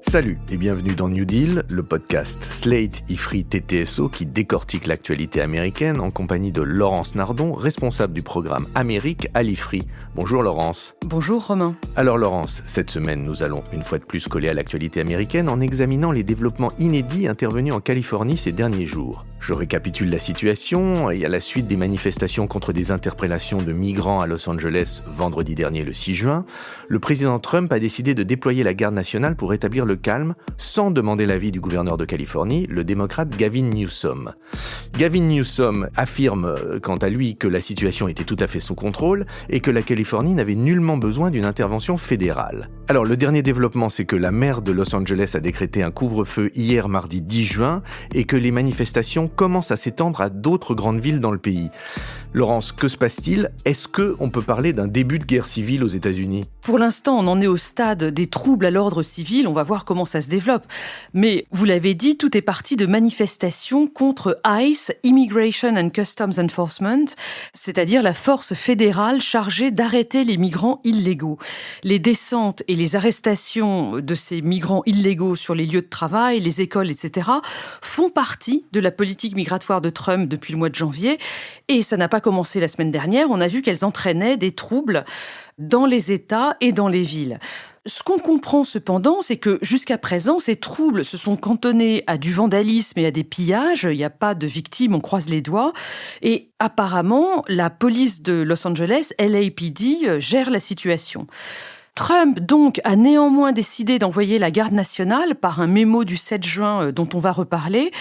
Salut et bienvenue dans New Deal, le podcast Slate IFRI TTSO qui décortique l'actualité américaine en compagnie de Laurence Nardon, responsable du programme Amérique à l'IFRI. Bonjour Laurence. Bonjour Romain. Alors Laurence, cette semaine nous allons une fois de plus coller à l'actualité américaine en examinant les développements inédits intervenus en Californie ces derniers jours. Je récapitule la situation et à la suite des manifestations contre des interpellations de migrants à Los Angeles vendredi dernier le 6 juin, le président Trump a décidé de déployer la garde nationale pour rétablir le calme sans demander l'avis du gouverneur de Californie, le démocrate Gavin Newsom. Gavin Newsom affirme quant à lui que la situation était tout à fait sous contrôle et que la Californie n'avait nullement besoin d'une intervention fédérale. Alors le dernier développement, c'est que la maire de Los Angeles a décrété un couvre-feu hier mardi 10 juin et que les manifestations commencent à s'étendre à d'autres grandes villes dans le pays. Laurence, que se passe-t-il ? Est-ce qu'on peut parler d'un début de guerre civile aux États-Unis ? Pour l'instant, on en est au stade des troubles à l'ordre civil, on va voir comment ça se développe. Mais vous l'avez dit, tout est parti de manifestations contre ICE, Immigration and Customs Enforcement, c'est-à-dire la force fédérale chargée d'arrêter les migrants illégaux. Les descentes et les arrestations de ces migrants illégaux sur les lieux de travail, les écoles, etc., font partie de la politique migratoire de Trump depuis le mois de janvier. Et ça n'a pas commencé la semaine dernière, on a vu qu'elles entraînaient des troubles dans les États et dans les villes. Ce qu'on comprend cependant, c'est que jusqu'à présent, ces troubles se sont cantonnés à du vandalisme et à des pillages. Il n'y a pas de victimes, on croise les doigts. Et apparemment, la police de Los Angeles, LAPD, gère la situation. Trump, donc, a néanmoins décidé d'envoyer la garde nationale par un mémo du 7 juin dont on va reparler.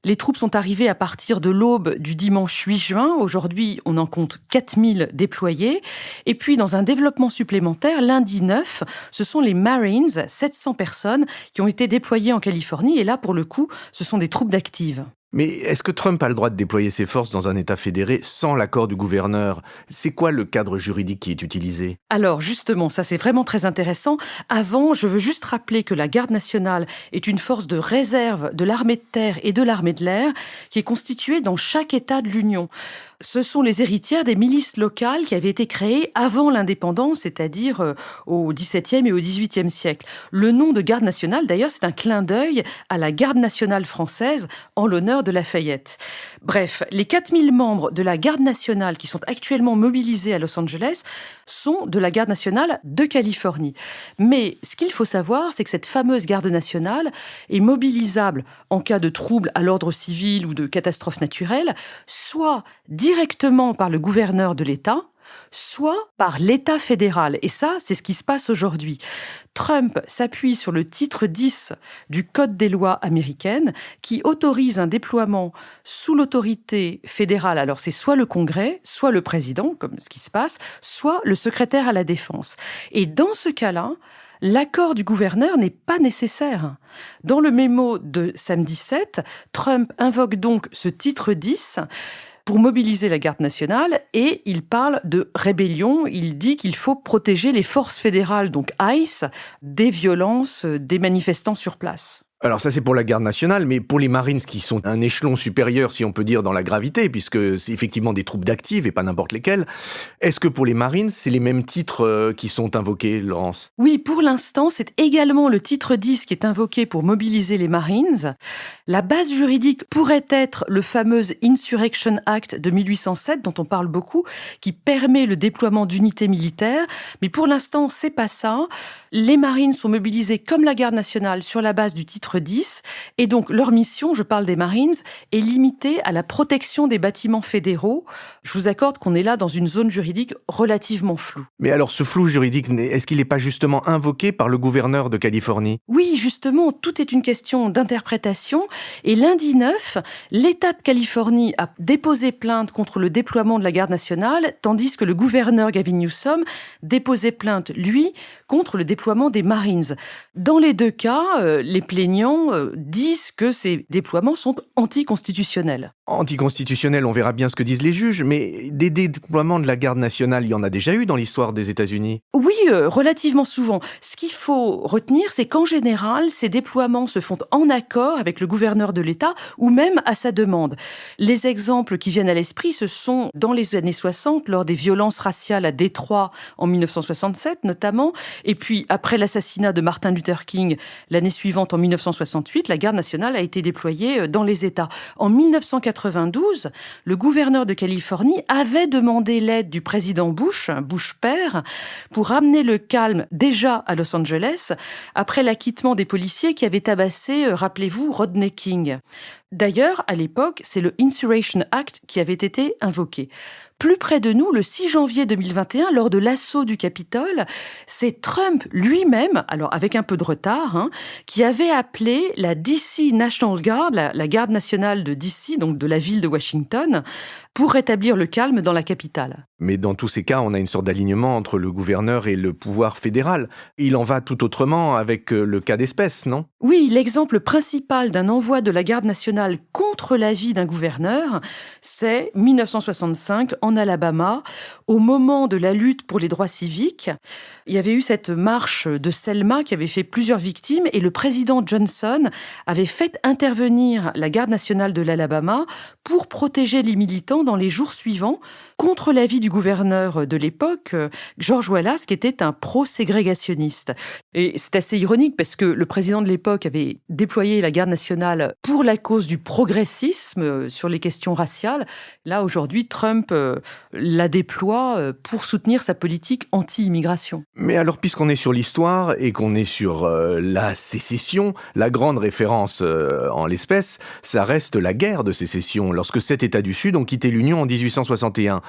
Les troupes sont arrivées à partir de l'aube du dimanche 8 juin. Aujourd'hui, on en compte 4000 déployés. Et puis, dans un développement supplémentaire, lundi 9, ce sont les Marines, 700 personnes, qui ont été déployées en Californie. Et là, pour le coup, ce sont des troupes d'actives. Mais est-ce que Trump a le droit de déployer ses forces dans un État fédéré sans l'accord du gouverneur ? C'est quoi le cadre juridique qui est utilisé ? Alors justement, ça c'est vraiment très intéressant. Avant, je veux juste rappeler que la Garde nationale est une force de réserve de l'armée de terre et de l'armée de l'air qui est constituée dans chaque État de l'Union. Ce sont les héritières des milices locales qui avaient été créées avant l'indépendance, c'est-à-dire au XVIIe et au XVIIIe siècle. Le nom de Garde nationale, d'ailleurs, c'est un clin d'œil à la Garde nationale française en l'honneur de Lafayette. Bref, les 4000 membres de la Garde nationale qui sont actuellement mobilisés à Los Angeles sont de la Garde nationale de Californie. Mais ce qu'il faut savoir, c'est que cette fameuse Garde nationale est mobilisable en cas de troubles à l'ordre civil ou de catastrophes naturelles, soit directement par le gouverneur de l'État, soit par l'État fédéral. Et ça, c'est ce qui se passe aujourd'hui. Trump s'appuie sur le titre 10 du Code des lois américaines qui autorise un déploiement sous l'autorité fédérale. Alors c'est soit le Congrès, soit le président, comme ce qui se passe, soit le secrétaire à la Défense. Et dans ce cas-là, l'accord du gouverneur n'est pas nécessaire. Dans le mémo de samedi 7, Trump invoque donc ce titre 10 pour mobiliser la garde nationale et il parle de rébellion. Il dit qu'il faut protéger les forces fédérales, donc ICE, des violences des manifestants sur place. Alors ça c'est pour la garde nationale, mais pour les Marines qui sont un échelon supérieur, si on peut dire, dans la gravité, puisque c'est effectivement des troupes d'actives et pas n'importe lesquelles, est-ce que pour les Marines, c'est les mêmes titres qui sont invoqués, Laurence ? Oui, pour l'instant, c'est également le titre 10 qui est invoqué pour mobiliser les Marines. La base juridique pourrait être le fameux Insurrection Act de 1807, dont on parle beaucoup, qui permet le déploiement d'unités militaires, mais pour l'instant, c'est pas ça. Les Marines sont mobilisés comme la garde nationale sur la base du titre 10, et donc leur mission, je parle des Marines, est limitée à la protection des bâtiments fédéraux. Je vous accorde qu'on est là dans une zone juridique relativement floue. Mais alors ce flou juridique, est-ce qu'il n'est pas justement invoqué par le gouverneur de Californie ? Oui, justement, tout est une question d'interprétation. Et lundi 9, l'État de Californie a déposé plainte contre le déploiement de la garde nationale, tandis que le gouverneur Gavin Newsom déposait plainte, lui, contre le déploiement des Marines. Dans les deux cas, les plaignants plaignants disent que ces déploiements sont anticonstitutionnels. Anticonstitutionnel, on verra bien ce que disent les juges, mais des déploiements de la garde nationale, il y en a déjà eu dans l'histoire des États-Unis. Oui, relativement souvent. Ce qu'il faut retenir, c'est qu'en général, ces déploiements se font en accord avec le gouverneur de l'État ou même à sa demande. Les exemples qui viennent à l'esprit, ce sont dans les années 60, lors des violences raciales à Détroit en 1967 notamment, et puis après l'assassinat de Martin Luther King l'année suivante en 1968, la garde nationale a été déployée dans les États. En 1992, le gouverneur de Californie avait demandé l'aide du président Bush père, pour ramener le calme déjà à Los Angeles après l'acquittement des policiers qui avaient tabassé, rappelez-vous, Rodney King. D'ailleurs, à l'époque, c'est le Insurrection Act qui avait été invoqué. Plus près de nous, le 6 janvier 2021, lors de l'assaut du Capitole, c'est Trump lui-même, alors avec un peu de retard, qui avait appelé la DC National Guard, la garde nationale de DC, donc de la ville de Washington, pour rétablir le calme dans la capitale. Mais dans tous ces cas, on a une sorte d'alignement entre le gouverneur et le pouvoir fédéral. Il en va tout autrement avec le cas d'espèce, non ? Oui, l'exemple principal d'un envoi de la garde nationale contre l'avis d'un gouverneur, c'est 1965 en Alabama, au moment de la lutte pour les droits civiques. Il y avait eu cette marche de Selma qui avait fait plusieurs victimes et le président Johnson avait fait intervenir la garde nationale de l'Alabama pour protéger les militants dans les jours suivants contre l'avis du gouverneur de l'époque, George Wallace, qui était un pro-ségrégationniste. Et c'est assez ironique parce que le président de l'époque avait déployé la garde nationale pour la cause du progressisme sur les questions raciales. Là, aujourd'hui, Trump la déploie pour soutenir sa politique anti-immigration. Mais alors, puisqu'on est sur l'histoire et qu'on est sur la sécession, la grande référence en l'espèce, ça reste la guerre de sécession, lorsque 7 États du Sud ont quitté l'Union en 1861.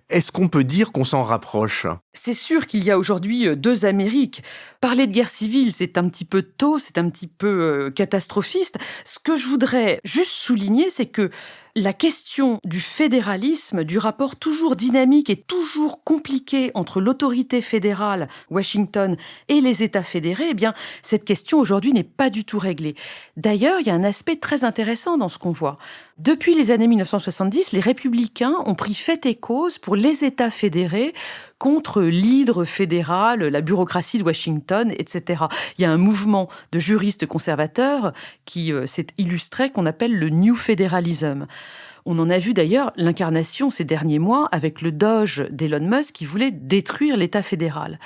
Est-ce qu'on peut dire qu'on s'en rapproche ? C'est sûr qu'il y a aujourd'hui deux Amériques. Parler de guerre civile, c'est un petit peu tôt, c'est un petit peu catastrophiste. Ce que je voudrais juste souligner, c'est que la question du fédéralisme, du rapport toujours dynamique et toujours compliqué entre l'autorité fédérale, Washington, et les États fédérés, eh bien, cette question aujourd'hui n'est pas du tout réglée. D'ailleurs, il y a un aspect très intéressant dans ce qu'on voit. Depuis les années 1970, les républicains ont pris fait et cause pour les États fédérés contre l'hydre fédéral, la bureaucratie de Washington, etc. Il y a un mouvement de juristes conservateurs qui s'est illustré, qu'on appelle le New Federalism. On en a vu d'ailleurs l'incarnation ces derniers mois avec le Doge d'Elon Musk qui voulait détruire l'État fédéral.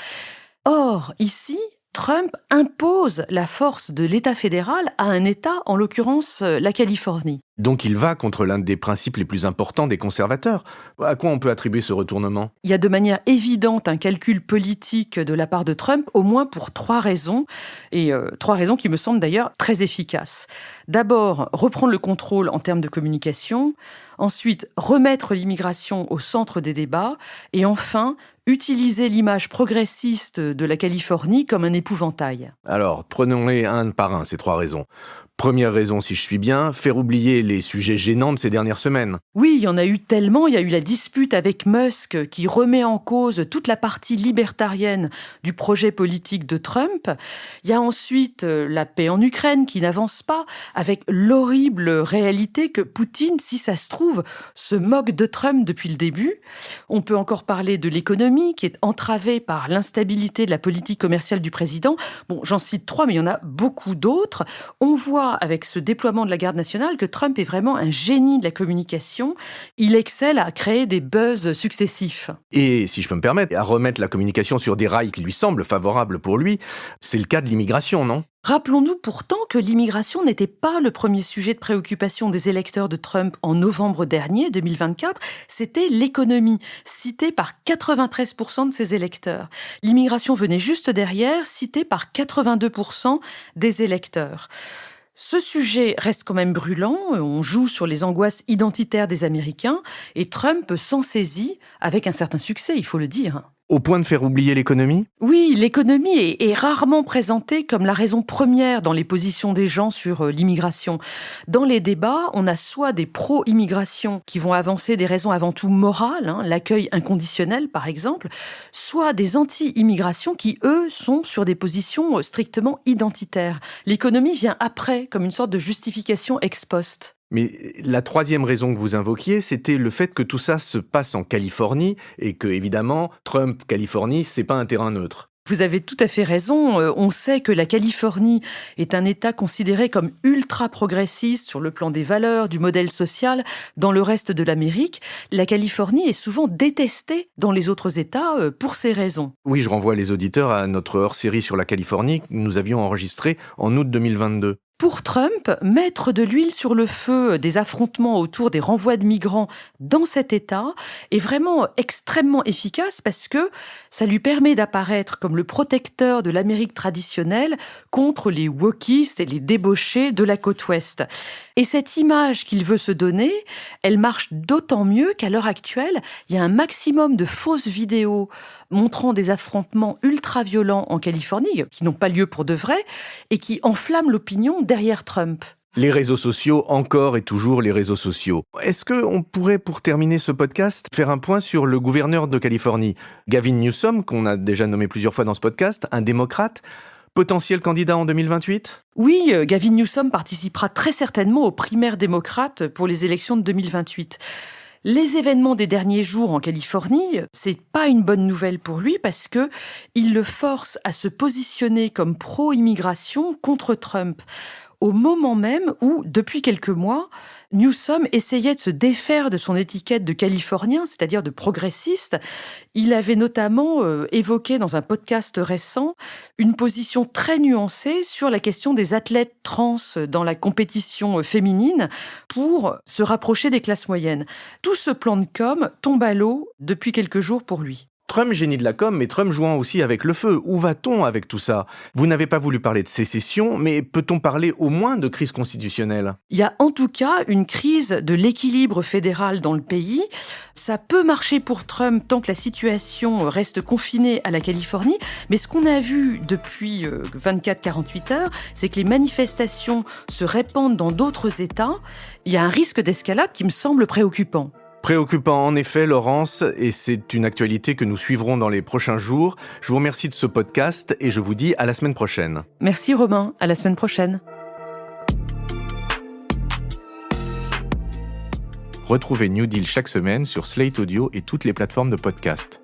Or, ici, Trump impose la force de l'État fédéral à un État, en l'occurrence la Californie. Donc il va contre l'un des principes les plus importants des conservateurs. À quoi on peut attribuer ce retournement ? Il y a de manière évidente un calcul politique de la part de Trump, au moins pour 3 raisons, et 3 raisons qui me semblent d'ailleurs très efficaces. D'abord, reprendre le contrôle en termes de communication, ensuite remettre l'immigration au centre des débats, et enfin utiliser l'image progressiste de la Californie comme un épouvantail. Alors, prenons-les un par un, ces 3 raisons. Première raison, si je suis bien, faire oublier les sujets gênants de ces dernières semaines. Oui, il y en a eu tellement. Il y a eu la dispute avec Musk qui remet en cause toute la partie libertarienne du projet politique de Trump. Il y a ensuite la paix en Ukraine qui n'avance pas, avec l'horrible réalité que Poutine, si ça se trouve, se moque de Trump depuis le début. On peut encore parler de l'économie qui est entravée par l'instabilité de la politique commerciale du président. Bon, j'en cite 3, mais il y en a beaucoup d'autres. On voit avec ce déploiement de la garde nationale que Trump est vraiment un génie de la communication. Il excelle à créer des buzz successifs. Et, si je peux me permettre, à remettre la communication sur des rails qui lui semblent favorables pour lui, c'est le cas de l'immigration, non ? Rappelons-nous pourtant que l'immigration n'était pas le premier sujet de préoccupation des électeurs de Trump en novembre dernier, 2024, c'était l'économie, citée par 93% de ses électeurs. L'immigration venait juste derrière, citée par 82% des électeurs. Ce sujet reste quand même brûlant, on joue sur les angoisses identitaires des Américains et Trump s'en saisit avec un certain succès, il faut le dire. Au point de faire oublier l'économie ? Oui, l'économie est rarement présentée comme la raison première dans les positions des gens sur l'immigration. Dans les débats, on a soit des pro-immigration qui vont avancer des raisons avant tout morales, l'accueil inconditionnel par exemple, soit des anti-immigration qui, eux, sont sur des positions strictement identitaires. L'économie vient après, comme une sorte de justification ex post. Mais la troisième raison que vous invoquiez, c'était le fait que tout ça se passe en Californie et que, évidemment, Trump-Californie, c'est pas un terrain neutre. Vous avez tout à fait raison. On sait que la Californie est un État considéré comme ultra progressiste sur le plan des valeurs, du modèle social. Dans le reste de l'Amérique, la Californie est souvent détestée dans les autres États pour ces raisons. Oui, je renvoie les auditeurs à notre hors-série sur la Californie que nous avions enregistrée en août 2022. Pour Trump, mettre de l'huile sur le feu des affrontements autour des renvois de migrants dans cet État est vraiment extrêmement efficace parce que ça lui permet d'apparaître comme le protecteur de l'Amérique traditionnelle contre les wokistes et les débauchés de la côte ouest. Et cette image qu'il veut se donner, elle marche d'autant mieux qu'à l'heure actuelle, il y a un maximum de fausses vidéos montrant des affrontements ultra-violents en Californie, qui n'ont pas lieu pour de vrai, et qui enflamment l'opinion derrière Trump. Les réseaux sociaux, encore et toujours les réseaux sociaux. Est-ce qu'on pourrait, pour terminer ce podcast, faire un point sur le gouverneur de Californie, Gavin Newsom, qu'on a déjà nommé plusieurs fois dans ce podcast, un démocrate, potentiel candidat en 2028 ? Oui, Gavin Newsom participera très certainement aux primaires démocrates pour les élections de 2028. Les événements des derniers jours en Californie, c'est pas une bonne nouvelle pour lui parce que il le force à se positionner comme pro-immigration contre Trump. Au moment même où, depuis quelques mois, Newsom essayait de se défaire de son étiquette de Californien, c'est-à-dire de progressiste. Il avait notamment évoqué dans un podcast récent une position très nuancée sur la question des athlètes trans dans la compétition féminine pour se rapprocher des classes moyennes. Tout ce plan de com tombe à l'eau depuis quelques jours pour lui. Trump, génie de la com, mais Trump jouant aussi avec le feu. Où va-t-on avec tout ça ? Vous n'avez pas voulu parler de sécession, mais peut-on parler au moins de crise constitutionnelle ? Il y a en tout cas une crise de l'équilibre fédéral dans le pays. Ça peut marcher pour Trump tant que la situation reste confinée à la Californie, mais ce qu'on a vu depuis 24-48 heures, c'est que les manifestations se répandent dans d'autres États. Il y a un risque d'escalade qui me semble préoccupant. Préoccupant en effet, Laurence, et c'est une actualité que nous suivrons dans les prochains jours. Je vous remercie de ce podcast et je vous dis à la semaine prochaine. Merci Romain, à la semaine prochaine. Retrouvez New Deal chaque semaine sur Slate Audio et toutes les plateformes de podcast.